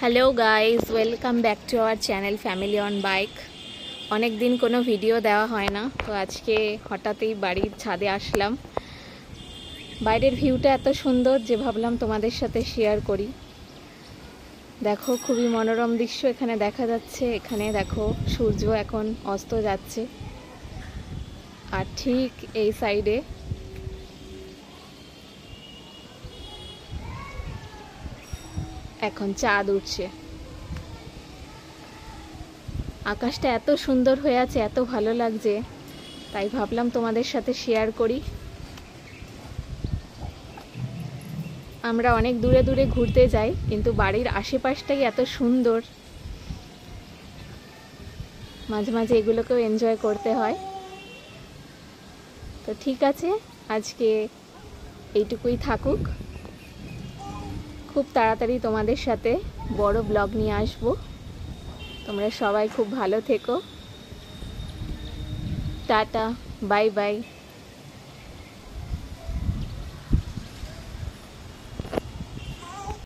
Hello guys, welcome back to our channel family on bike. অনেক দিন কোনো video দেওয়া হয় না, তো আজকে হঠাৎই বাড়ির ছাদে আসলাম। বাইরের ভিউটা এত সুন্দর যে ভাবলাম তোমাদের সাথে শেয়ার করি। দেখো, খুবই মনোরম দৃশ্য এখানে দেখা যাচ্ছে। এখানে দেখো সূর্য এখন অস্ত যাচ্ছে, আর ঠিক এই সাইডে এখন চাঁদ উঠছে। আকাশটা এত সুন্দর হয়ে আছে, এত ভালো লাগছে, তাই ভাবলাম তোমাদের সাথে শেয়ার করি। আমরা অনেক দূরে দূরে ঘুরতে যাই, কিন্তু বাড়ির আশেপাশটাই এত সুন্দর, মাঝে মাঝে এগুলোকেও এনজয় করতে হয়। তো ঠিক আছে, আজকে এইটুকুই থাকুক। খুব তাড়াতাড়ি তোমাদের সাথে বড় ব্লগ নিয়ে আসবো। তোমরা সবাই খুব ভালো থেকো। Tata, bye bye.